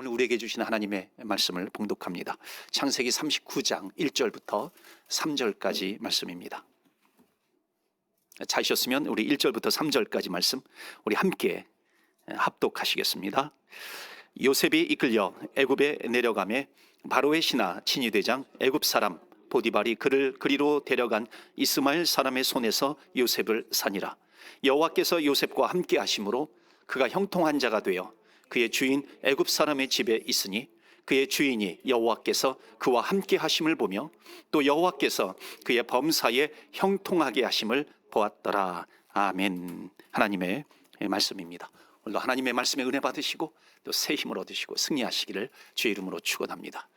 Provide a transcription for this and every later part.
오늘 우리에게 주신 하나님의 말씀을 봉독합니다. 창세기 39장 1절부터 3절까지 말씀입니다. 찾으셨으면 우리 1절부터 3절까지 말씀 우리 함께 합독하시겠습니다. 요셉이 이끌려 애굽에 내려가매 바로의 신하 친위대장 애굽 사람 보디발이 그를 그리로 데려간 이스마엘 사람의 손에서 요셉을 사니라. 여호와께서 요셉과 함께 하심으로 그가 형통한 자가 되어 그의 주인 애굽 사람의 집에 있으니 그의 주인이 여호와께서 그와 함께 하심을 보며 또 여호와께서 그의 범사에 형통하게 하심을 보았더라. 아멘. 하나님의 말씀입니다. 오늘도 하나님의 말씀에 은혜 받으시고 또 새 힘을 얻으시고 승리하시기를 주의 이름으로 축원합니다.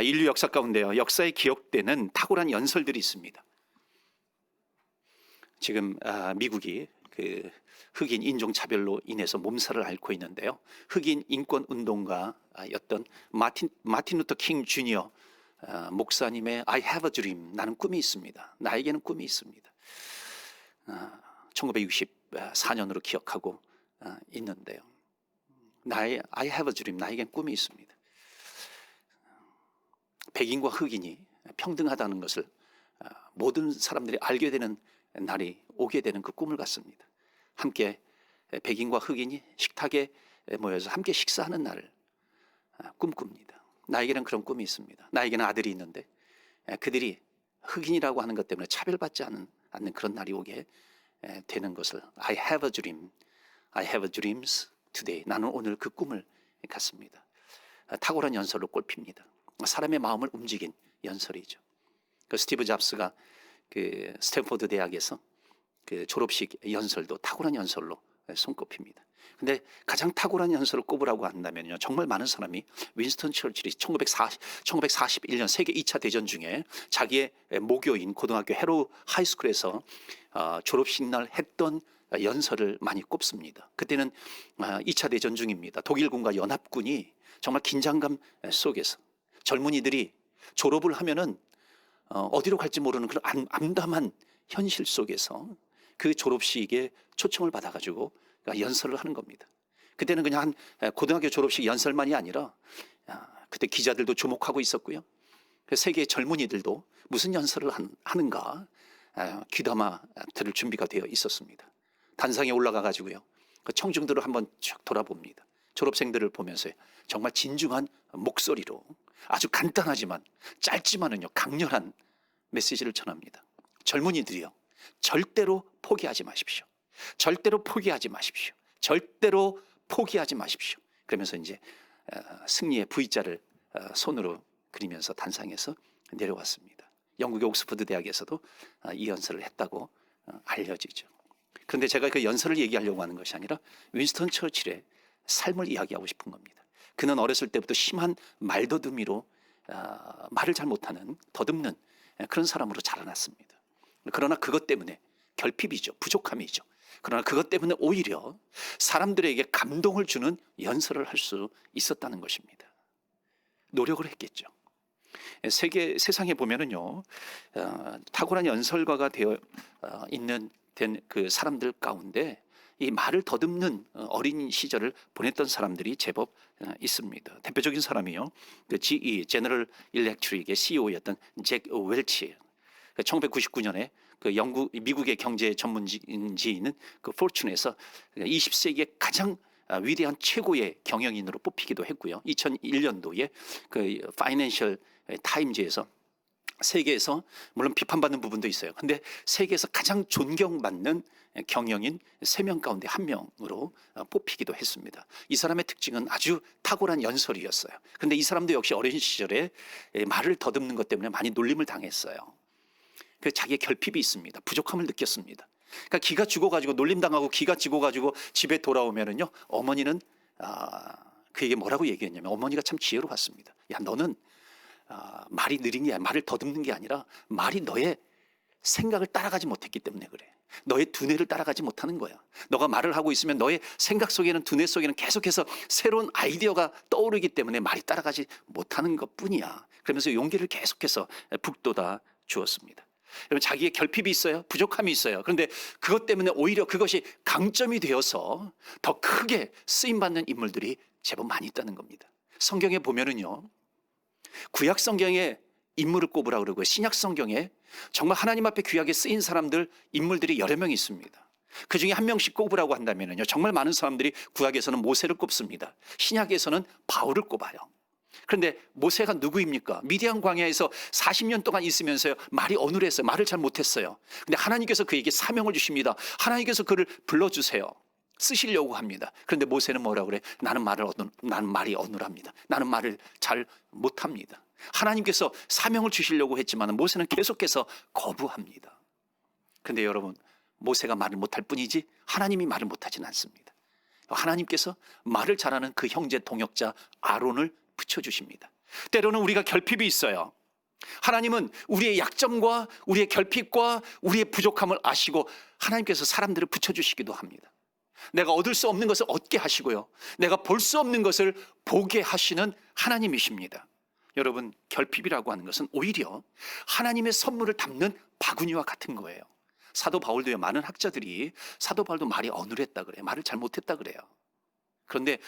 인류 역사 가운데요, 역사에 기억되는 탁월한 연설들이 있습니다. 지금 미국이 그 흑인 인종차별로 인해서 몸살을 앓고 있는데요, 흑인 인권 운동가였던 마틴 루터 킹 주니어 목사님의 I have a dream, 나는 꿈이 있습니다. 나에게는 꿈이 있습니다. 1964년으로 기억하고 있는데요, I have a dream, 나에겐 꿈이 있습니다. 백인과 흑인이 평등하다는 것을 모든 사람들이 알게 되는 날이 오게 되는 그 꿈을 갖습니다. 함께 백인과 흑인이 식탁에 모여서 함께 식사하는 날을 꿈꿉니다. 나에게는 그런 꿈이 있습니다. 나에게는 아들이 있는데 그들이 흑인이라고 하는 것 때문에 차별받지 않는 그런 날이 오게 되는 것을 I have a dream, I have dreams today. 나는 오늘 그 꿈을 갖습니다. 탁월한 연설로 꼽힙니다. 사람의 마음을 움직인 연설이죠. 그 스티브 잡스가 그 스탠포드 대학에서 그 졸업식 연설도 탁월한 연설로 손꼽힙니다. 근데 가장 탁월한 연설을 꼽으라고 한다면요, 정말 많은 사람이 윈스턴 처칠이 1941년 세계 2차 대전 중에 자기의 모교인 고등학교 헤로우 하이스쿨에서 졸업식 날 했던 연설을 많이 꼽습니다. 그때는 2차 대전 중입니다. 독일군과 연합군이 정말 긴장감 속에서 젊은이들이 졸업을 하면은 어디로 갈지 모르는 그런 암담한 현실 속에서 그 졸업식에 초청을 받아가지고 연설을 하는 겁니다. 그때는 그냥 한 고등학교 졸업식 연설만이 아니라 그때 기자들도 주목하고 있었고요, 세계의 젊은이들도 무슨 연설을 하는가 귀담아 들을 준비가 되어 있었습니다. 단상에 올라가 가지고요, 그 청중들을 한번 쭉 돌아봅니다. 졸업생들을 보면서 정말 진중한 목소리로 아주 간단하지만 짧지만은요 강렬한 메시지를 전합니다. 젊은이들이요, 절대로 포기하지 마십시오. 절대로 포기하지 마십시오. 절대로 포기하지 마십시오. 그러면서 이제 승리의 V자를 손으로 그리면서 단상에서 내려왔습니다. 영국의 옥스퍼드 대학에서도 이 연설을 했다고 알려지죠. 그런데 제가 그 연설을 얘기하려고 하는 것이 아니라 윈스턴 처칠의 삶을 이야기하고 싶은 겁니다. 그는 어렸을 때부터 심한 말더듬이로 말을 잘 못하는 더듬는 그런 사람으로 자라났습니다. 그러나 그것 때문에 결핍이죠, 부족함이죠. 그러나 그것 때문에 오히려 사람들에게 감동을 주는 연설을 할 수 있었다는 것입니다. 노력을 했겠죠. 세상에 보면은요, 탁월한 연설가가 되어 있는 그 사람들 가운데 이 말을 더듬는 어린 시절을 보냈던 사람들이 제법 있습니다. 대표적인 사람이요, 그 GE 제너럴 일렉트릭의 CEO였던 잭 웰치. 1999년에 그 미국의 경제 전문지인 그 포춘에서 20세기의 가장 위대한 최고의 경영인으로 뽑히기도 했고요. 2001년도에 그 파이낸셜 타임즈에서 세계에서 물론 비판받는 부분도 있어요. 근데 세계에서 가장 존경받는 경영인 3명 가운데 1명으로 뽑히기도 했습니다. 이 사람의 특징은 아주 탁월한 연설이었어요. 그런데 이 사람도 역시 어린 시절에 말을 더듬는 것 때문에 많이 놀림을 당했어요. 그래서 자기의 결핍이 있습니다. 부족함을 느꼈습니다. 그러니까 기가 죽어가지고 놀림당하고 기가 죽어가지고 집에 돌아오면은요, 어머니는 그에게 뭐라고 얘기했냐면, 어머니가 참 지혜로웠습니다. 야, 너는 말이 느린 게 말을 더듬는 게 아니라 말이 너의 생각을 따라가지 못했기 때문에 그래. 너의 두뇌를 따라가지 못하는 거야. 너가 말을 하고 있으면 너의 생각 속에는, 두뇌 속에는 계속해서 새로운 아이디어가 떠오르기 때문에 말이 따라가지 못하는 것뿐이야. 그러면서 용기를 계속해서 북돋아 주었습니다. 여러분, 자기의 결핍이 있어요, 부족함이 있어요. 그런데 그것 때문에 오히려 그것이 강점이 되어서 더 크게 쓰임받는 인물들이 제법 많이 있다는 겁니다. 성경에 보면은요, 구약 성경에 인물을 꼽으라 그러고 신약 성경에 정말 하나님 앞에 귀하게 쓰인 사람들, 인물들이 여러 명 있습니다. 그 중에 한 명씩 꼽으라고 한다면요, 정말 많은 사람들이 구약에서는 모세를 꼽습니다. 신약에서는 바울을 꼽아요. 그런데 모세가 누구입니까? 미디안 광야에서 40년 동안 있으면서요, 말이 어눌했어요. 말을 잘 못했어요. 근데 하나님께서 그에게 사명을 주십니다. 하나님께서 그를 불러주세요. 쓰시려고 합니다. 그런데 모세는 뭐라고 그래? 나는 말이 어눌합니다. 나는 말을 잘 못합니다. 하나님께서 사명을 주시려고 했지만 모세는 계속해서 거부합니다. 그런데 여러분, 모세가 말을 못할 뿐이지 하나님이 말을 못하진 않습니다. 하나님께서 말을 잘하는 그 형제 동역자 아론을 붙여주십니다. 때로는 우리가 결핍이 있어요. 하나님은 우리의 약점과 우리의 결핍과 우리의 부족함을 아시고 하나님께서 사람들을 붙여주시기도 합니다. 내가 얻을 수 없는 것을 얻게 하시고요, 내가 볼 수 없는 것을 보게 하시는 하나님이십니다. 여러분, 결핍이라고 하는 것은 오히려 하나님의 선물을 담는 바구니와 같은 거예요. 사도 바울도요, 많은 학자들이 사도 바울도 말이 어눌했다 그래요. 말을 잘못했다 그래요. 그런데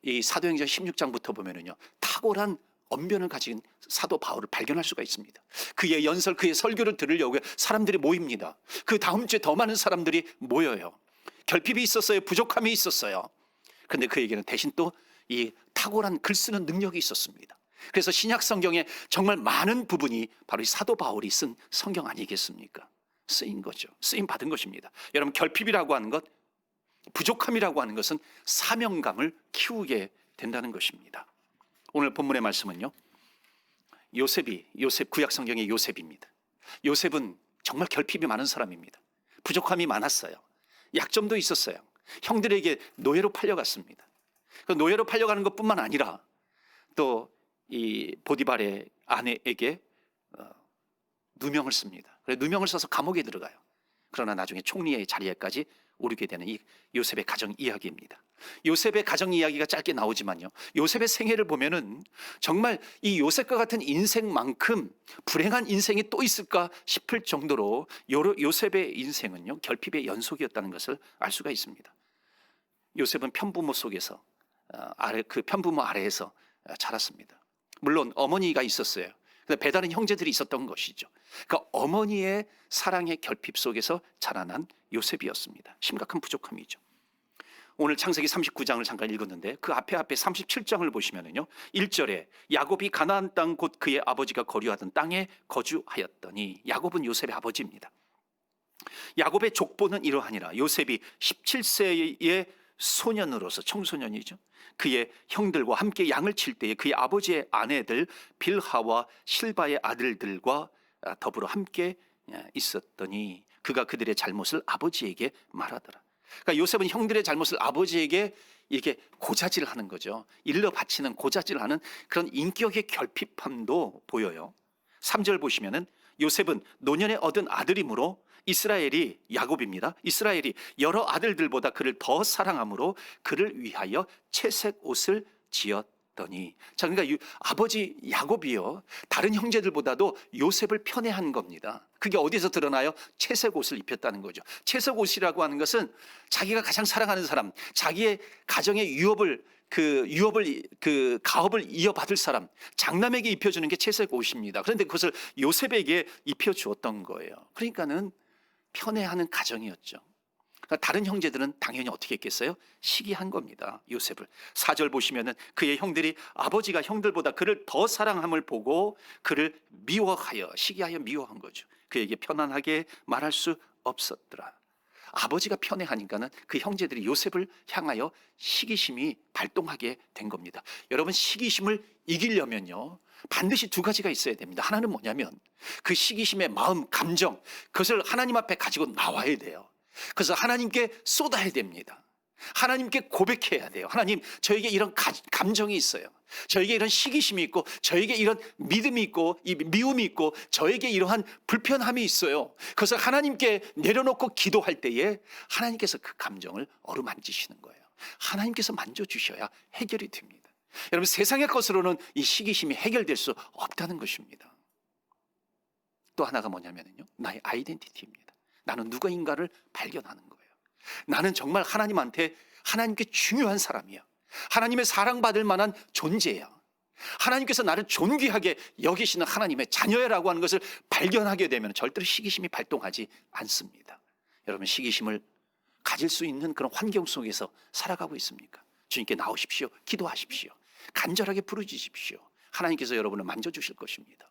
이 사도행전 16장부터 보면은요, 탁월한 언변을 가진 사도 바울을 발견할 수가 있습니다. 그의 연설, 그의 설교를 들으려고 사람들이 모입니다. 그 다음 주에 더 많은 사람들이 모여요. 결핍이 있었어요. 부족함이 있었어요. 그런데 그에게는 대신 또 이 탁월한 글 쓰는 능력이 있었습니다. 그래서 신약 성경에 정말 많은 부분이 바로 이 사도 바울이 쓴 성경 아니겠습니까? 쓰인 거죠. 쓰임 받은 것입니다. 여러분, 결핍이라고 하는 것, 부족함이라고 하는 것은 사명감을 키우게 된다는 것입니다. 오늘 본문의 말씀은요, 요셉, 구약 성경의 요셉입니다. 요셉은 정말 결핍이 많은 사람입니다. 부족함이 많았어요. 약점도 있었어요. 형들에게 노예로 팔려갔습니다. 그 노예로 팔려가는 것뿐만 아니라 또 이 보디발의 아내에게 누명을 씁니다. 그래서 누명을 써서 감옥에 들어가요. 그러나 나중에 총리의 자리에까지 오르게 되는 이 요셉의 가정 이야기입니다. 요셉의 가정 이야기가 짧게 나오지만요, 요셉의 생애를 보면은 정말 이 요셉과 같은 인생만큼 불행한 인생이 또 있을까 싶을 정도로 요셉의 인생은요, 결핍의 연속이었다는 것을 알 수가 있습니다. 요셉은 편부모 속에서 그 편부모 아래에서 자랐습니다. 물론 어머니가 있었어요. 근데 배다른 형제들이 있었던 것이죠. 그러니까 어머니의 사랑의 결핍 속에서 자라난 요셉이었습니다. 심각한 부족함이죠. 오늘 창세기 39장을 잠깐 읽었는데 그 앞에 37장을 보시면은요, 1절에 야곱이 가나안 땅 곧 그의 아버지가 거류하던 땅에 거주하였더니, 야곱은 요셉의 아버지입니다. 야곱의 족보는 이러하니라. 요셉이 17세의 소년으로서, 청소년이죠, 그의 형들과 함께 양을 칠 때에 그의 아버지의 아내들 빌하와 실바의 아들들과 더불어 함께 있었더니 그가 그들의 잘못을 아버지에게 말하더라. 그러니까 요셉은 형들의 잘못을 아버지에게 이렇게 고자질을 하는 거죠. 일러 바치는, 고자질을 하는 그런 인격의 결핍함도 보여요. 3절 보시면은 요셉은 노년에 얻은 아들이므로 이스라엘이, 야곱입니다, 이스라엘이 여러 아들들보다 그를 더 사랑함으로 그를 위하여 채색 옷을 지었더니, 자, 그러니까 아버지 야곱이요, 다른 형제들보다도 요셉을 편애한 겁니다. 그게 어디서 드러나요? 채색 옷을 입혔다는 거죠. 채색 옷이라고 하는 것은 자기가 가장 사랑하는 사람, 자기의 가정의 가업을 이어받을 사람, 장남에게 입혀주는 게 채색 옷입니다. 그런데 그것을 요셉에게 입혀주었던 거예요. 그러니까는 편애하는 가정이었죠. 그러니까 다른 형제들은 당연히 어떻게 했겠어요? 시기한 겁니다, 요셉을. 4절 보시면은 그의 형들이 아버지가 형들보다 그를 더 사랑함을 보고 그를 미워하여, 시기하여 미워한 거죠. 그에게 편안하게 말할 수 없었더라. 아버지가 편애하니까는 그 형제들이 요셉을 향하여 시기심이 발동하게 된 겁니다. 여러분, 시기심을 이기려면요, 반드시 두 가지가 있어야 됩니다. 하나는 뭐냐면 그 시기심의 마음, 감정, 그것을 하나님 앞에 가지고 나와야 돼요. 그래서 하나님께 쏟아야 됩니다. 하나님께 고백해야 돼요. 하나님, 저에게 이런 감정이 있어요. 저에게 이런 시기심이 있고, 저에게 이런 믿음이 있고, 이 미움이 있고, 저에게 이러한 불편함이 있어요. 그것을 하나님께 내려놓고 기도할 때에 하나님께서 그 감정을 어루만지시는 거예요. 하나님께서 만져주셔야 해결이 됩니다. 여러분, 세상의 것으로는 이 시기심이 해결될 수 없다는 것입니다. 또 하나가 뭐냐면요, 나의 아이덴티티입니다. 나는 누구인가를 발견하는 거예요. 나는 정말 하나님께 중요한 사람이야. 하나님의 사랑받을 만한 존재야. 하나님께서 나를 존귀하게 여기시는 하나님의 자녀라고 하는 것을 발견하게 되면 절대로 시기심이 발동하지 않습니다. 여러분, 시기심을 가질 수 있는 그런 환경 속에서 살아가고 있습니까? 주님께 나오십시오. 기도하십시오. 간절하게 부르짖으십시오. 하나님께서 여러분을 만져주실 것입니다.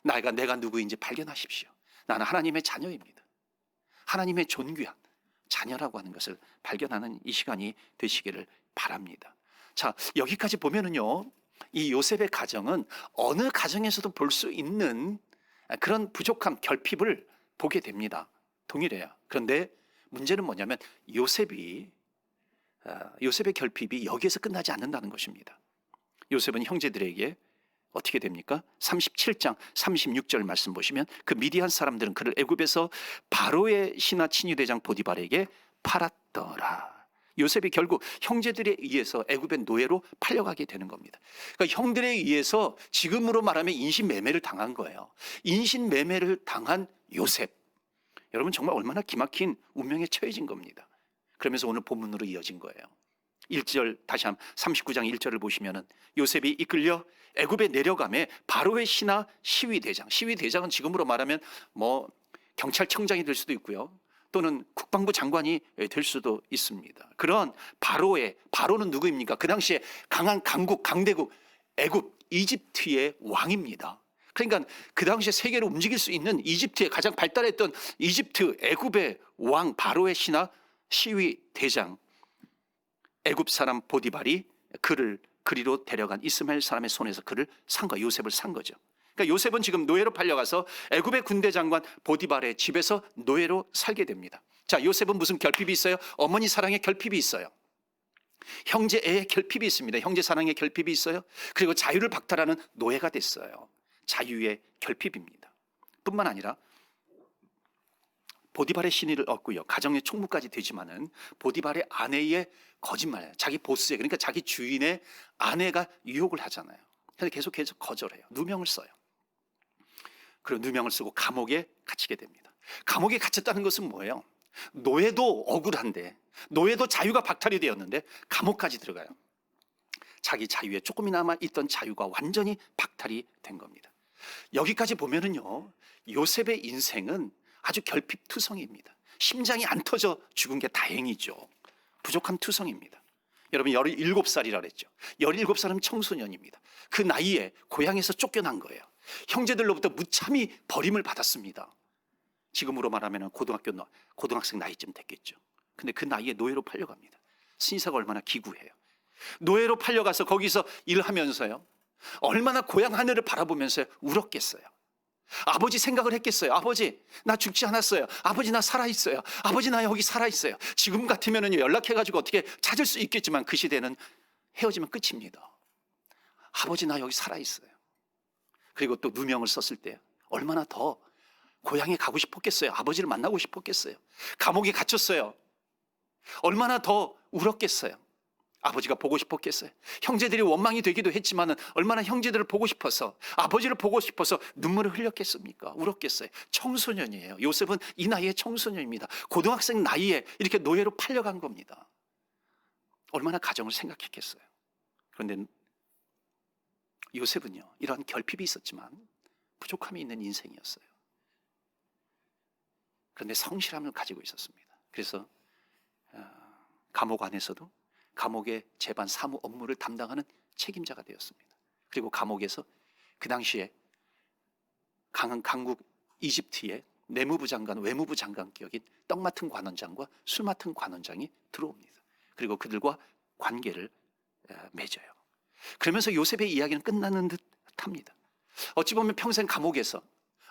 내가 누구인지 발견하십시오. 나는 하나님의 자녀입니다. 하나님의 존귀한 자녀라고 하는 것을 발견하는 이 시간이 되시기를 바랍니다. 자, 여기까지 보면은요, 이 요셉의 가정은 어느 가정에서도 볼 수 있는 그런 부족함, 결핍을 보게 됩니다. 동일해요. 그런데 문제는 뭐냐면 요셉의 결핍이 여기에서 끝나지 않는다는 것입니다. 요셉은 형제들에게 어떻게 됩니까? 37장 36절 말씀 보시면 그 미디안 사람들은 그를 애굽에서 바로의 신하 친위대장 보디발에게 팔았더라. 요셉이 결국 형제들에 의해서 애굽의 노예로 팔려가게 되는 겁니다. 그러니까 형들에 의해서 지금으로 말하면 인신매매를 당한 거예요. 인신매매를 당한 요셉. 여러분, 정말 얼마나 기막힌 운명에 처해진 겁니다. 그러면서 오늘 본문으로 이어진 거예요. 1절 다시 한번 39장 1절을 보시면은 요셉이 이끌려 애굽에 내려가매 바로의 신하 시위대장은 지금으로 말하면 뭐 경찰청장이 될 수도 있고요, 또는 국방부 장관이 될 수도 있습니다. 그런 바로는 누구입니까? 그 당시에 강한 강대국 애굽 이집트의 왕입니다. 그러니까 그 당시에 세계를 움직일 수 있는 이집트의 가장 발달했던 이집트 애굽의 왕 바로의 신하 시위대장 애굽 사람 보디발이 그를 그리로 데려간 이스마엘 사람의 손에서 그를 산 거, 요셉을 산 거죠. 그러니까 요셉은 지금 노예로 팔려가서 애굽의 군대 장관 보디발의 집에서 노예로 살게 됩니다. 자, 요셉은 무슨 결핍이 있어요? 어머니 사랑의 결핍이 있어요. 형제애의 결핍이 있습니다. 형제 사랑의 결핍이 있어요. 그리고 자유를 박탈하는 노예가 됐어요. 자유의 결핍입니다. 뿐만 아니라 보디발의 신의를 얻고요, 가정의 총무까지 되지만은 보디발의 아내의 거짓말, 자기 보스의, 그러니까 자기 주인의 아내가 유혹을 하잖아요. 그래서 계속 거절해요. 누명을 써요. 그리고 누명을 쓰고 감옥에 갇히게 됩니다. 감옥에 갇혔다는 것은 뭐예요? 노예도 억울한데, 노예도 자유가 박탈이 되었는데 감옥까지 들어가요. 자기 자유에 조금이나마 있던 자유가 완전히 박탈이 된 겁니다. 여기까지 보면은요, 요셉의 인생은 아주 결핍투성입니다. 심장이 안 터져 죽은 게 다행이죠. 부족한 투성입니다. 여러분, 17살이라 그랬죠. 17살은 청소년입니다. 그 나이에 고향에서 쫓겨난 거예요. 형제들로부터 무참히 버림을 받았습니다. 지금으로 말하면 고등학생 나이쯤 됐겠죠. 근데 그 나이에 노예로 팔려갑니다. 신사가 얼마나 기구해요. 노예로 팔려가서 거기서 일하면서요, 얼마나 고향 하늘을 바라보면서 울었겠어요. 아버지 생각을 했겠어요. 아버지, 나 죽지 않았어요. 아버지, 나 살아있어요. 아버지, 나 여기 살아있어요. 지금 같으면 연락해가지고 어떻게 찾을 수 있겠지만 그 시대는 헤어지면 끝입니다. 아버지, 나 여기 살아있어요. 그리고 또 누명을 썼을 때 얼마나 더 고향에 가고 싶었겠어요. 아버지를 만나고 싶었겠어요. 감옥에 갇혔어요. 얼마나 더 울었겠어요. 아버지가 보고 싶었겠어요. 형제들이 원망이 되기도 했지만 얼마나 형제들을 보고 싶어서, 아버지를 보고 싶어서 눈물을 흘렸겠습니까? 울었겠어요. 청소년이에요. 요셉은 이 나이에 청소년입니다. 고등학생 나이에 이렇게 노예로 팔려간 겁니다. 얼마나 가정을 생각했겠어요. 그런데 요셉은요, 이러한 결핍이 있었지만 부족함이 있는 인생이었어요. 그런데 성실함을 가지고 있었습니다. 그래서 감옥 안에서도 감옥의 재반 사무 업무를 담당하는 책임자가 되었습니다. 그리고 감옥에서 그 당시에 강한 강국 이집트의 내무부 장관, 외무부 장관격인 떡 맡은 관원장과 술 맡은 관원장이 들어옵니다. 그리고 그들과 관계를 맺어요. 그러면서 요셉의 이야기는 끝나는 듯합니다. 어찌 보면 평생 감옥에서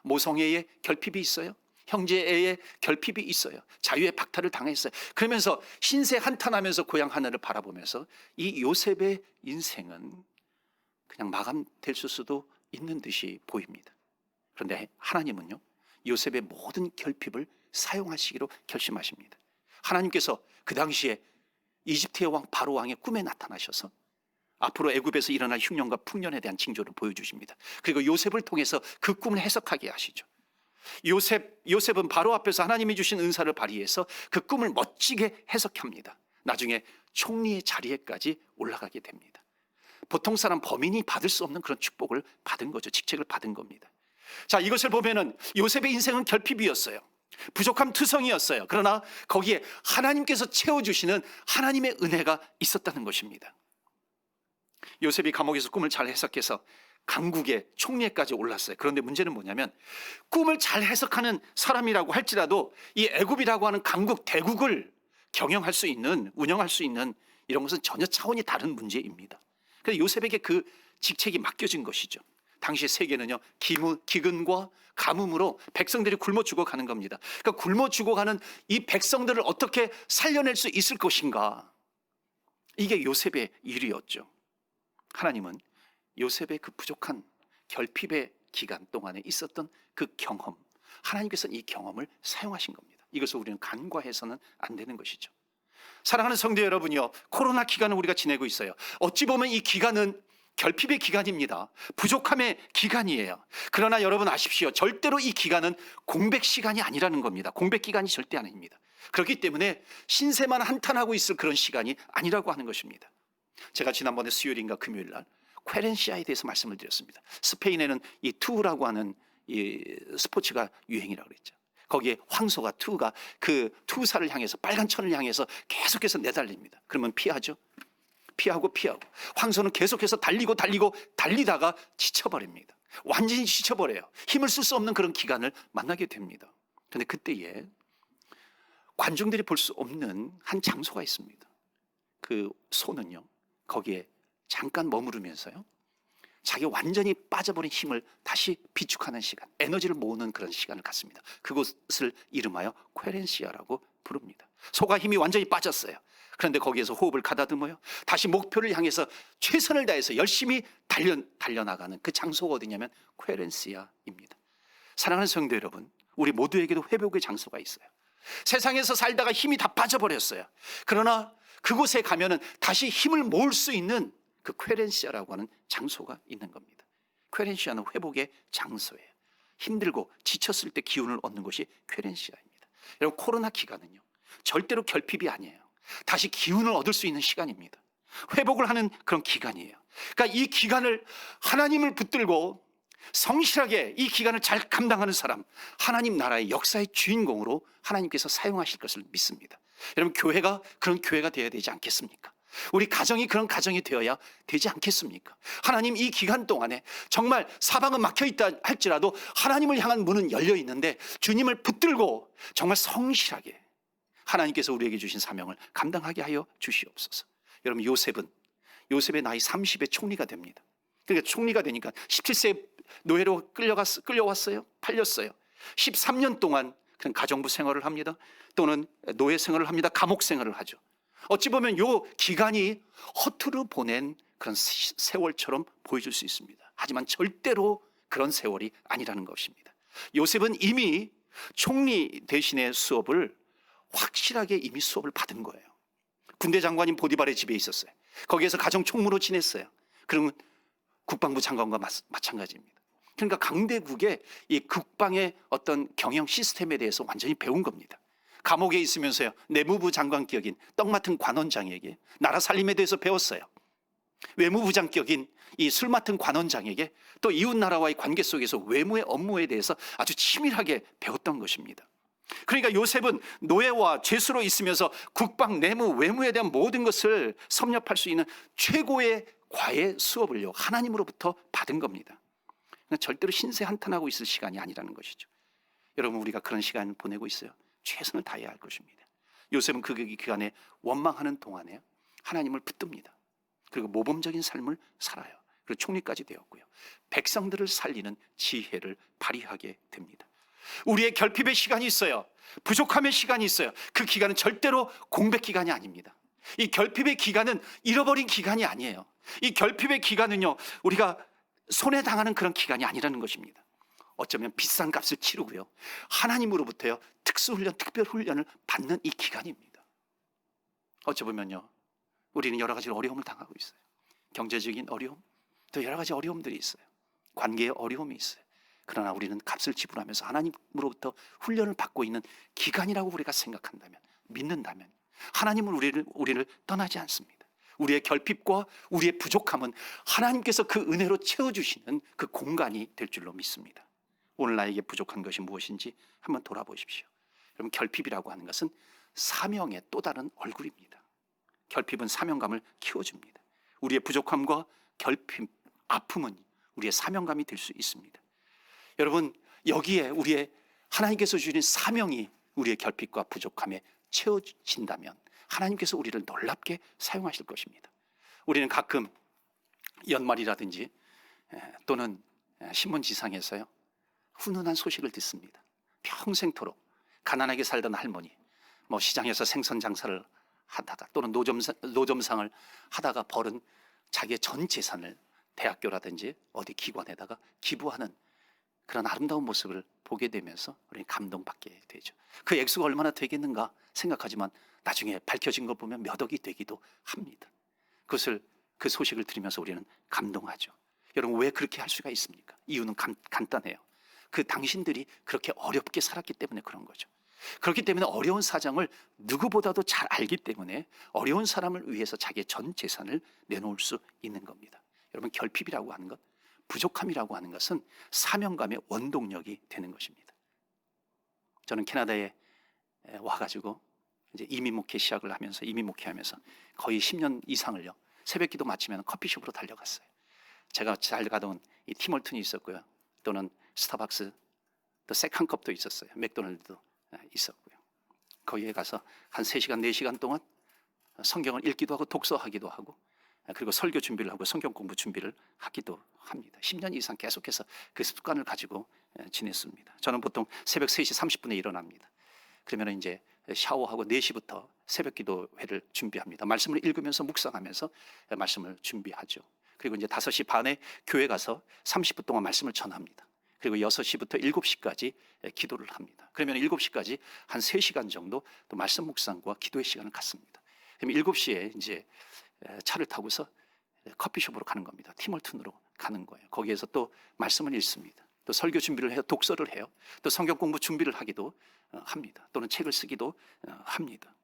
모성애의 결핍이 있어요. 형제애의 결핍이 있어요. 자유의 박탈을 당했어요. 그러면서 신세 한탄하면서 고향 하늘을 바라보면서 이 요셉의 인생은 그냥 마감될 수도 있는 듯이 보입니다. 그런데 하나님은요, 요셉의 모든 결핍을 사용하시기로 결심하십니다. 하나님께서 그 당시에 이집트의 왕 바로 왕의 꿈에 나타나셔서 앞으로 애굽에서 일어날 흉년과 풍년에 대한 징조를 보여주십니다. 그리고 요셉을 통해서 그 꿈을 해석하게 하시죠. 요셉은 바로 앞에서 하나님이 주신 은사를 발휘해서 그 꿈을 멋지게 해석합니다. 나중에 총리의 자리에까지 올라가게 됩니다. 보통 사람 범인이 받을 수 없는 그런 축복을 받은 거죠. 직책을 받은 겁니다. 자, 이것을 보면은 요셉의 인생은 결핍이었어요. 부족함 투성이었어요. 그러나 거기에 하나님께서 채워주시는 하나님의 은혜가 있었다는 것입니다. 요셉이 감옥에서 꿈을 잘 해석해서 강국의 총리에까지 올랐어요. 그런데 문제는 뭐냐면 꿈을 잘 해석하는 사람이라고 할지라도 이 애굽이라고 하는 강국 대국을 경영할 수 있는, 운영할 수 있는 이런 것은 전혀 차원이 다른 문제입니다. 그래서 요셉에게 그 직책이 맡겨진 것이죠. 당시 세계는요, 기근과 가뭄으로 백성들이 굶어 죽어가는 겁니다. 그러니까 굶어 죽어가는 이 백성들을 어떻게 살려낼 수 있을 것인가, 이게 요셉의 일이었죠. 하나님은 요셉의 그 부족한 결핍의 기간 동안에 있었던 그 경험, 하나님께서는 이 경험을 사용하신 겁니다. 이것을 우리는 간과해서는 안 되는 것이죠. 사랑하는 성도 여러분이요, 코로나 기간을 우리가 지내고 있어요. 어찌 보면 이 기간은 결핍의 기간입니다. 부족함의 기간이에요. 그러나 여러분 아십시오. 절대로 이 기간은 공백 시간이 아니라는 겁니다. 공백 기간이 절대 아닙니다. 그렇기 때문에 신세만 한탄하고 있을 그런 시간이 아니라고 하는 것입니다. 제가 지난번에 수요일인가 금요일 날 퀘렌시아에 대해서 말씀을 드렸습니다. 스페인에는 이 투우라고 하는 이 스포츠가 유행이라고 그랬죠. 거기에 황소가, 투우가 그 투우사를 향해서, 빨간 천을 향해서 계속해서 내달립니다. 그러면 피하죠. 피하고 황소는 계속해서 달리다가 지쳐버립니다. 완전히 지쳐버려요. 힘을 쓸 수 없는 그런 기간을 만나게 됩니다. 그런데 그때에 관중들이 볼 수 없는 한 장소가 있습니다. 그 소는요, 거기에 잠깐 머무르면서요, 자기 완전히 빠져버린 힘을 다시 비축하는 시간, 에너지를 모으는 그런 시간을 갖습니다. 그곳을 이름하여 퀘렌시아라고 부릅니다. 소가 힘이 완전히 빠졌어요. 그런데 거기에서 호흡을 가다듬어요. 다시 목표를 향해서 최선을 다해서 열심히 달려나가는 그 장소가 어디냐면 퀘렌시아입니다. 사랑하는 성도 여러분, 우리 모두에게도 회복의 장소가 있어요. 세상에서 살다가 힘이 다 빠져버렸어요. 그러나 그곳에 가면은 다시 힘을 모을 수 있는 그 퀘렌시아라고 하는 장소가 있는 겁니다. 퀘렌시아는 회복의 장소예요. 힘들고 지쳤을 때 기운을 얻는 것이 퀘렌시아입니다. 여러분, 코로나 기간은요, 절대로 결핍이 아니에요. 다시 기운을 얻을 수 있는 시간입니다. 회복을 하는 그런 기간이에요. 그러니까 이 기간을 하나님을 붙들고 성실하게 이 기간을 잘 감당하는 사람, 하나님 나라의 역사의 주인공으로 하나님께서 사용하실 것을 믿습니다. 여러분, 교회가 그런 교회가 되어야 되지 않겠습니까? 우리 가정이 그런 가정이 되어야 되지 않겠습니까? 하나님, 이 기간 동안에 정말 사방은 막혀 있다 할지라도 하나님을 향한 문은 열려 있는데 주님을 붙들고 정말 성실하게 하나님께서 우리에게 주신 사명을 감당하게 하여 주시옵소서. 여러분, 요셉의 나이 30에 총리가 됩니다. 그러니까 총리가 되니까 17세 노예로 끌려왔어요. 팔렸어요. 13년 동안 그냥 가정부 생활을 합니다. 또는 노예 생활을 합니다. 감옥 생활을 하죠. 어찌 보면 요 기간이 허투루 보낸 그런 세월처럼 보여줄 수 있습니다. 하지만 절대로 그런 세월이 아니라는 것입니다. 요셉은 이미 총리 대신의 수업을 확실하게 이미 수업을 받은 거예요. 군대 장관인 보디발의 집에 있었어요. 거기에서 가정 총무로 지냈어요. 그러면 국방부 장관과 마찬가지입니다. 그러니까 강대국의 이 국방의 어떤 경영 시스템에 대해서 완전히 배운 겁니다. 감옥에 있으면서요, 내무부 장관격인 떡 맡은 관원장에게 나라 살림에 대해서 배웠어요. 외무부장격인 이 술 맡은 관원장에게 또 이웃 나라와의 관계 속에서 외무의 업무에 대해서 아주 치밀하게 배웠던 것입니다. 그러니까 요셉은 노예와 죄수로 있으면서 국방, 내무, 외무에 대한 모든 것을 섭렵할 수 있는 최고의 과외 수업을요, 하나님으로부터 받은 겁니다. 절대로 신세 한탄하고 있을 시간이 아니라는 것이죠. 여러분, 우리가 그런 시간을 보내고 있어요. 최선을 다해야 할 것입니다. 요셉은 그 기간에 원망하는 동안에 하나님을 붙듭니다. 그리고 모범적인 삶을 살아요. 그리고 총리까지 되었고요, 백성들을 살리는 지혜를 발휘하게 됩니다. 우리의 결핍의 시간이 있어요. 부족함의 시간이 있어요. 그 기간은 절대로 공백 기간이 아닙니다. 이 결핍의 기간은 잃어버린 기간이 아니에요. 이 결핍의 기간은요, 우리가 손해당하는 그런 기간이 아니라는 것입니다. 어쩌면 비싼 값을 치르고요, 하나님으로부터요 특수훈련, 특별훈련을 받는 이 기간입니다. 어쩌면요, 우리는 여러 가지 어려움을 당하고 있어요. 경제적인 어려움, 또 여러 가지 어려움들이 있어요. 관계의 어려움이 있어요. 그러나 우리는 값을 지불하면서 하나님으로부터 훈련을 받고 있는 기간이라고 우리가 생각한다면, 믿는다면 하나님은 우리를 떠나지 않습니다. 우리의 결핍과 우리의 부족함은 하나님께서 그 은혜로 채워주시는 그 공간이 될 줄로 믿습니다. 오늘 나에게 부족한 것이 무엇인지 한번 돌아보십시오. 여러분, 결핍이라고 하는 것은 사명의 또 다른 얼굴입니다. 결핍은 사명감을 키워줍니다. 우리의 부족함과 결핍, 아픔은 우리의 사명감이 될 수 있습니다. 여러분, 여기에 우리의 하나님께서 주신 사명이 우리의 결핍과 부족함에 채워진다면 하나님께서 우리를 놀랍게 사용하실 것입니다. 우리는 가끔 연말이라든지 또는 신문지상에서요, 훈훈한 소식을 듣습니다. 평생토록 가난하게 살던 할머니, 시장에서 생선 장사를 하다가 또는 노점상을 하다가 벌은 자기의 전 재산을 대학교라든지 어디 기관에다가 기부하는 그런 아름다운 모습을 보게 되면서 우리는 감동받게 되죠. 그 액수가 얼마나 되겠는가 생각하지만 나중에 밝혀진 거 보면 몇 억이 되기도 합니다. 그 소식을 들으면서 우리는 감동하죠. 여러분, 왜 그렇게 할 수가 있습니까? 이유는 간단해요. 그 당신들이 그렇게 어렵게 살았기 때문에 그런 거죠. 그렇기 때문에 어려운 사정을 누구보다도 잘 알기 때문에 어려운 사람을 위해서 자기의 전 재산을 내놓을 수 있는 겁니다. 여러분, 결핍이라고 하는 것, 부족함이라고 하는 것은 사명감의 원동력이 되는 것입니다. 저는 캐나다에 와가지고 이제 이민 목회 시작을 하면서 거의 10년 이상을요, 새벽기도 마치면 커피숍으로 달려갔어요. 제가 잘 가던 이 팀월튼이 있었고요, 또는 스타벅스, 또 세컨컵도 있었어요. 맥도날드도 있었고요. 거기에 가서 한 3시간, 4시간 동안 성경을 읽기도 하고 독서하기도 하고 그리고 설교 준비를 하고 성경 공부 준비를 하기도 합니다. 10년 이상 계속해서 그 습관을 가지고 지냈습니다. 저는 보통 새벽 3시 30분에 일어납니다. 그러면 이제 샤워하고 4시부터 새벽 기도회를 준비합니다. 말씀을 읽으면서 묵상하면서 말씀을 준비하죠. 그리고 이제 5시 반에 교회 가서 30분 동안 말씀을 전합니다. 그리고 6시부터 7시까지 기도를 합니다. 그러면 7시까지 한 3시간 정도 또 말씀 묵상과 기도의 시간을 갖습니다. 그럼 7시에 이제 차를 타고서 커피숍으로 가는 겁니다. 팀월튼으로 가는 거예요. 거기에서 또 말씀을 읽습니다. 또 설교 준비를 해요. 독서를 해요. 또 성경 공부 준비를 하기도 합니다. 또는 책을 쓰기도 합니다.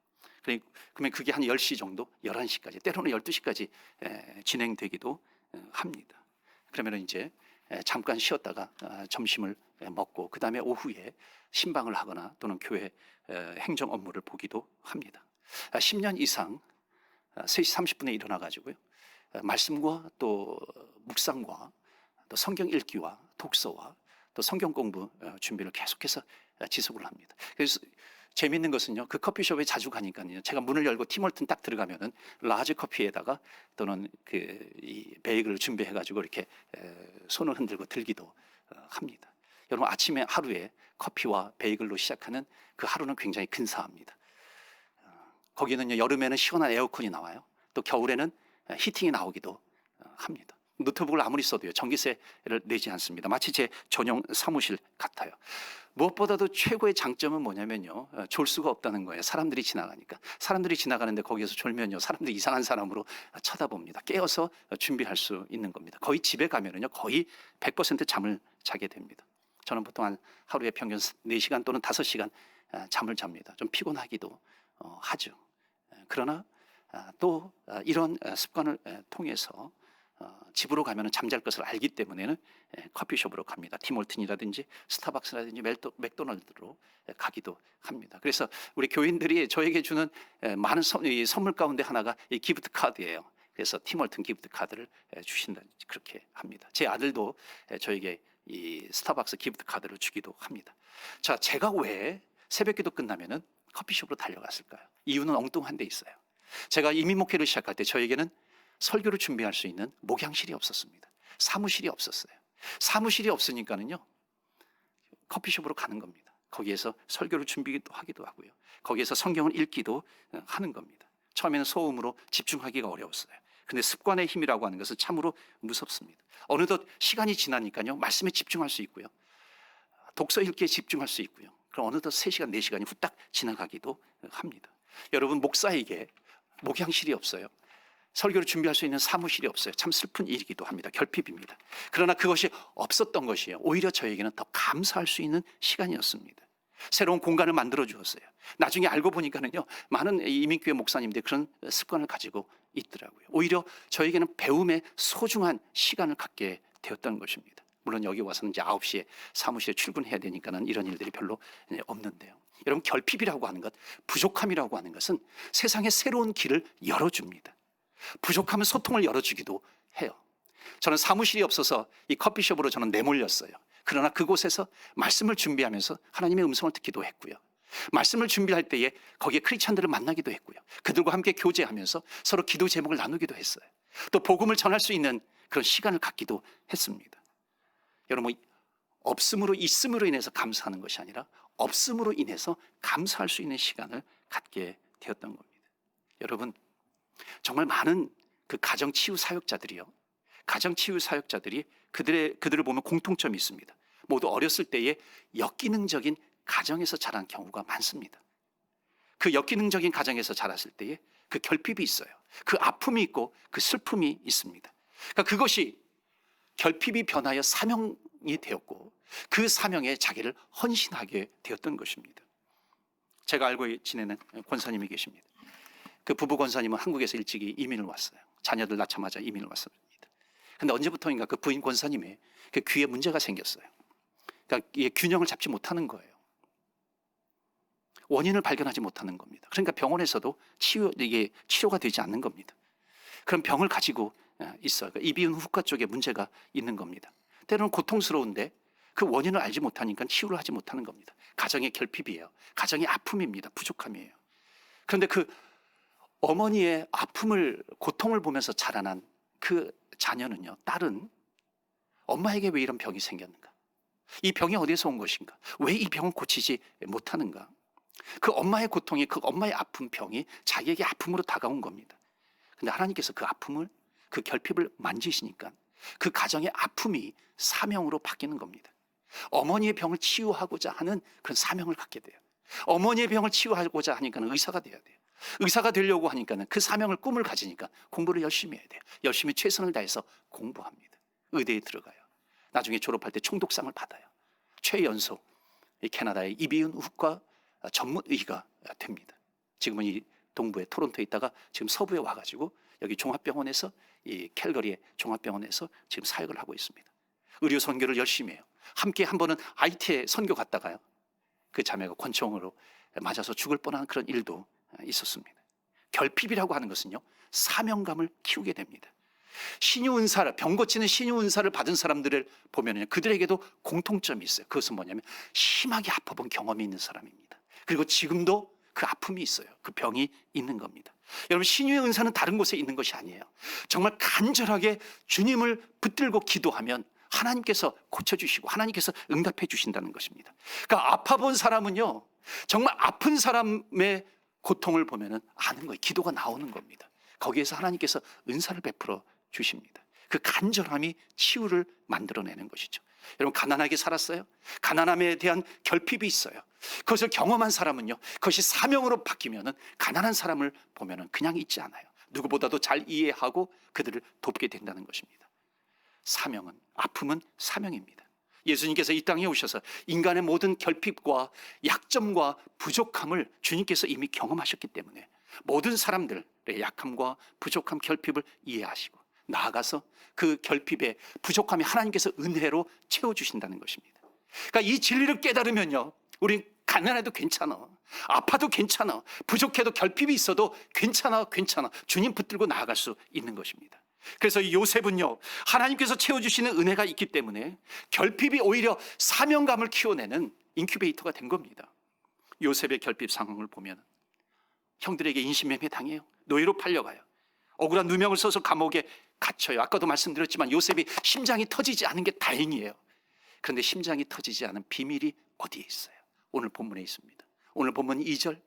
그러면 그게 한 10시 정도, 11시까지, 때로는 12시까지 진행되기도 합니다. 그러면 이제 잠깐 쉬었다가 점심을 먹고 그 다음에 오후에 신방을 하거나 또는 교회 행정 업무를 보기도 합니다. 10년 이상 3시 30분에 일어나 가지고요, 말씀과 또 묵상과 또 성경 읽기와 독서와 또 성경 공부 준비를 계속해서 지속을 합니다. 그래서 재미있는 것은요, 그 커피숍에 자주 가니까요, 제가 문을 열고 팀월튼 딱 들어가면은 라지 커피에다가 또는 이 베이글을 준비해 가지고 이렇게 손을 흔들고 들기도 합니다. 여러분, 아침에 하루에 커피와 베이글로 시작하는 그 하루는 굉장히 근사합니다. 거기는요, 여름에는 시원한 에어컨이 나와요. 또 겨울에는 히팅이 나오기도 합니다. 노트북을 아무리 써도요, 전기세를 내지 않습니다. 마치 제 전용 사무실 같아요. 무엇보다도 최고의 장점은 뭐냐면요, 졸 수가 없다는 거예요. 사람들이 지나가니까. 사람들이 지나가는데 거기에서 졸면요, 사람들이 이상한 사람으로 쳐다봅니다. 깨어서 준비할 수 있는 겁니다. 거의 집에 가면은요, 거의 100% 잠을 자게 됩니다. 저는 보통 한 하루에 평균 4시간 또는 5시간 잠을 잡니다. 좀 피곤하기도 하죠. 그러나 또 이런 습관을 통해서 집으로 가면 잠잘 것을 알기 때문에는 커피숍으로 갑니다. 팀월튼이라든지 스타벅스라든지 맥도날드로 가기도 합니다. 그래서 우리 교인들이 저에게 주는 많은 선물 가운데 하나가 이 기프트 카드예요. 그래서 팀월튼 기프트 카드를 주신다, 그렇게 합니다. 제 아들도 저에게 이 스타벅스 기프트 카드를 주기도 합니다. 자, 제가 왜 새벽기도 끝나면은 커피숍으로 달려갔을까요? 이유는 엉뚱한 데 있어요. 제가 이민 목회를 시작할 때 저에게는 설교를 준비할 수 있는 목양실이 없었습니다. 사무실이 없었어요. 사무실이 없으니까는요, 커피숍으로 가는 겁니다. 거기에서 설교를 준비하기도 하고요, 거기에서 성경을 읽기도 하는 겁니다. 처음에는 소음으로 집중하기가 어려웠어요. 근데 습관의 힘이라고 하는 것은 참으로 무섭습니다. 어느덧 시간이 지나니까요, 말씀에 집중할 수 있고요, 독서 읽기에 집중할 수 있고요, 그럼 어느덧 3시간, 4시간이 후딱 지나가기도 합니다. 여러분, 목사에게 목양실이 없어요. 설교를 준비할 수 있는 사무실이 없어요. 참 슬픈 일이기도 합니다. 결핍입니다. 그러나 그것이 없었던 것이에요. 오히려 저에게는 더 감사할 수 있는 시간이었습니다. 새로운 공간을 만들어 주었어요. 나중에 알고 보니까는요, 많은 이민교회 목사님들이 그런 습관을 가지고 있더라고요. 오히려 저에게는 배움의 소중한 시간을 갖게 되었다는 것입니다. 물론 여기 와서는 이제 9시에 사무실에 출근해야 되니까는 이런 일들이 별로 없는데요. 여러분, 결핍이라고 하는 것, 부족함이라고 하는 것은 세상에 새로운 길을 열어줍니다. 부족하면 소통을 열어주기도 해요. 저는 사무실이 없어서 이 커피숍으로 저는 내몰렸어요. 그러나 그곳에서 말씀을 준비하면서 하나님의 음성을 듣기도 했고요. 말씀을 준비할 때에 거기에 크리스찬들을 만나기도 했고요. 그들과 함께 교제하면서 서로 기도 제목을 나누기도 했어요. 또 복음을 전할 수 있는 그런 시간을 갖기도 했습니다. 여러분, 없음으로 있음으로 인해서 감사하는 것이 아니라 없음으로 인해서 감사할 수 있는 시간을 갖게 되었던 겁니다. 여러분, 정말 많은 그 가정치유 사역자들이요, 가정치유 사역자들이 그들을 보면 공통점이 있습니다. 모두 어렸을 때에 역기능적인 가정에서 자란 경우가 많습니다. 그 역기능적인 가정에서 자랐을 때에 그 결핍이 있어요. 그 아픔이 있고 그 슬픔이 있습니다. 그러니까 그것이 결핍이 변하여 사명이 되었고 그 사명에 자기를 헌신하게 되었던 것입니다. 제가 알고 지내는 권사님이 계십니다. 그 부부 권사님은 한국에서 일찍이 이민을 왔어요. 자녀들 낳자마자 이민을 왔습니다. 근데 언제부터인가 그 부인 권사님의 그 귀에 문제가 생겼어요. 그러니까 이게 균형을 잡지 못하는 거예요. 원인을 발견하지 못하는 겁니다. 그러니까 병원에서도 이게 치료가 되지 않는 겁니다. 그런 병을 가지고 있어요. 그러니까 이비인 후과 쪽에 문제가 있는 겁니다. 때로는 고통스러운데 그 원인을 알지 못하니까 치유를 하지 못하는 겁니다. 가정의 결핍이에요. 가정의 아픔입니다. 부족함이에요. 그런데 그 어머니의 아픔을, 고통을 보면서 자라난 그 자녀는요, 딸은 엄마에게 왜 이런 병이 생겼는가? 이 병이 어디서 온 것인가? 왜 이 병을 고치지 못하는가? 그 엄마의 고통이, 그 엄마의 아픈 병이 자기에게 아픔으로 다가온 겁니다. 근데 하나님께서 그 아픔을, 그 결핍을 만지시니까 그 가정의 아픔이 사명으로 바뀌는 겁니다. 어머니의 병을 치유하고자 하는 그런 사명을 갖게 돼요. 어머니의 병을 치유하고자 하니까는 의사가 돼야 돼요. 의사가 되려고 하니까는 그 사명을, 꿈을 가지니까 공부를 열심히 해야 돼요. 열심히 최선을 다해서 공부합니다. 의대에 들어가요. 나중에 졸업할 때 총독상을 받아요. 최연소 캐나다의 이비인 후과 전문 의가 됩니다. 지금은 이 동부의 토론토에 있다가 지금 서부에 와가지고 여기 종합병원에서, 이 캘거리의 종합병원에서 지금 사역을 하고 있습니다. 의료 선교를 열심히 해요. 함께 한 번은 IT에 선교 갔다가요, 그 자매가 권총으로 맞아서 죽을 뻔한 그런 일도 있었습니다. 결핍이라고 하는 것은요, 사명감을 키우게 됩니다. 신유 은사를, 병 고치는 신유 은사를 받은 사람들을 보면요, 그들에게도 공통점이 있어요. 그것은 뭐냐면 심하게 아파본 경험이 있는 사람입니다. 그리고 지금도 그 아픔이 있어요. 그 병이 있는 겁니다. 여러분, 신유의 은사는 다른 곳에 있는 것이 아니에요. 정말 간절하게 주님을 붙들고 기도하면 하나님께서 고쳐주시고 하나님께서 응답해 주신다는 것입니다. 그러니까 아파본 사람은요, 정말 아픈 사람의 고통을 보면은 아는 거예요. 기도가 나오는 겁니다. 거기에서 하나님께서 은사를 베풀어 주십니다. 그 간절함이 치유를 만들어내는 것이죠. 여러분, 가난하게 살았어요? 가난함에 대한 결핍이 있어요. 그것을 경험한 사람은요, 그것이 사명으로 바뀌면은 가난한 사람을 보면은 그냥 있지 않아요. 누구보다도 잘 이해하고 그들을 돕게 된다는 것입니다. 사명은, 아픔은 사명입니다. 예수님께서 이 땅에 오셔서 인간의 모든 결핍과 약점과 부족함을 주님께서 이미 경험하셨기 때문에 모든 사람들의 약함과 부족함, 결핍을 이해하시고 나아가서 그 결핍의 부족함이 하나님께서 은혜로 채워주신다는 것입니다. 그러니까 이 진리를 깨달으면요, 우린 가난해도 괜찮아, 아파도 괜찮아, 부족해도 결핍이 있어도 괜찮아, 주님 붙들고 나아갈 수 있는 것입니다. 그래서 이 요셉은요, 하나님께서 채워주시는 은혜가 있기 때문에 결핍이 오히려 사명감을 키워내는 인큐베이터가 된 겁니다. 요셉의 결핍 상황을 보면 형들에게 인신매매 당해요. 노예로 팔려가요. 억울한 누명을 써서 감옥에 갇혀요. 아까도 말씀드렸지만 요셉이 심장이 터지지 않은 게 다행이에요. 그런데 심장이 터지지 않은 비밀이 어디에 있어요? 오늘 본문에 있습니다. 오늘 본문 2절,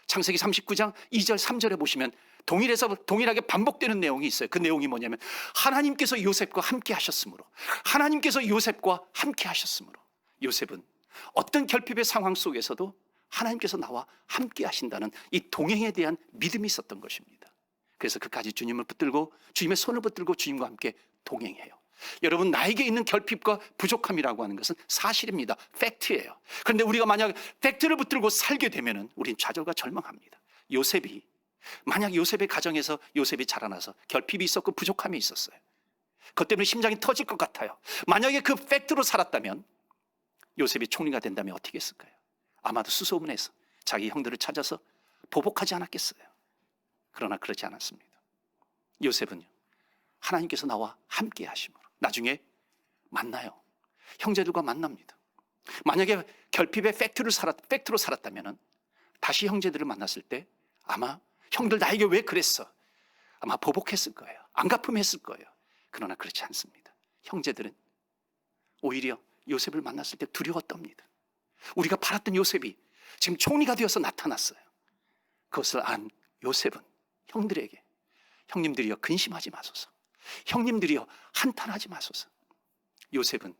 창세기 39장 2절 3절에 보시면 동일하게 반복되는 내용이 있어요. 그 내용이 뭐냐면 하나님께서 요셉과 함께 하셨으므로, 하나님께서 요셉과 함께 하셨으므로, 요셉은 어떤 결핍의 상황 속에서도 하나님께서 나와 함께 하신다는 이 동행에 대한 믿음이 있었던 것입니다. 그래서 그까지 주님을 붙들고, 주님의 손을 붙들고 주님과 함께 동행해요. 여러분, 나에게 있는 결핍과 부족함이라고 하는 것은 사실입니다. 팩트예요. 그런데 우리가 만약 팩트를 붙들고 살게 되면 우린 좌절과 절망합니다. 요셉이, 만약 요셉의 가정에서 요셉이 자라나서 결핍이 있었고 부족함이 있었어요. 그것 때문에 심장이 터질 것 같아요. 만약에 그 팩트로 살았다면, 요셉이 총리가 된다면 어떻게 했을까요? 아마도 수소문해서 자기 형들을 찾아서 보복하지 않았겠어요. 그러나 그렇지 않았습니다. 요셉은요, 하나님께서 나와 함께 하심으로 나중에 만나요. 형제들과 만납니다. 만약에 결핍의 팩트로 살았다면 다시 형제들을 만났을 때 아마 형들 나에게 왜 그랬어? 아마 보복했을 거예요. 안갚음했을 거예요. 그러나 그렇지 않습니다. 형제들은 오히려 요셉을 만났을 때 두려웠답니다. 우리가 팔았던 요셉이 지금 총리가 되어서 나타났어요. 그것을 안 요셉은 형들에게, 형님들이여 근심하지 마소서, 형님들이여 한탄하지 마소서. 요셉은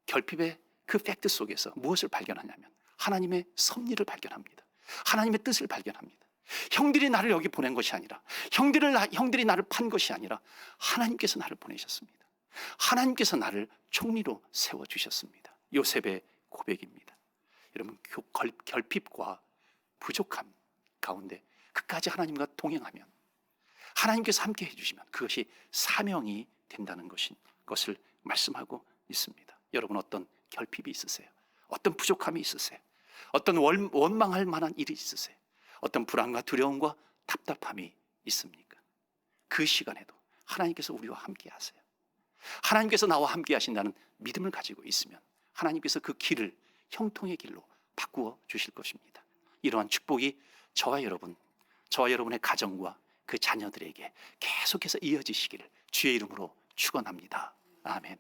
결핍의 그 팩트 속에서 무엇을 발견하냐면 하나님의 섭리를 발견합니다. 하나님의 뜻을 발견합니다. 형들이 나를 여기 보낸 것이 아니라, 형들이 나를 판 것이 아니라 하나님께서 나를 보내셨습니다. 하나님께서 나를 총리로 세워주셨습니다. 요셉의 고백입니다. 여러분, 결핍과 부족함 가운데 끝까지 하나님과 동행하면, 하나님께서 함께 해주시면 그것이 사명이 된다는 것을 말씀하고 있습니다. 여러분, 어떤 결핍이 있으세요? 어떤 부족함이 있으세요? 어떤 원망할 만한 일이 있으세요? 어떤 불안과 두려움과 답답함이 있습니까? 그 시간에도 하나님께서 우리와 함께 하세요. 하나님께서 나와 함께 하신다는 믿음을 가지고 있으면 하나님께서 그 길을 형통의 길로 바꾸어 주실 것입니다. 이러한 축복이 저와 여러분의 가정과 그 자녀들에게 계속해서 이어지시기를 주의 이름으로 축원합니다. 아멘.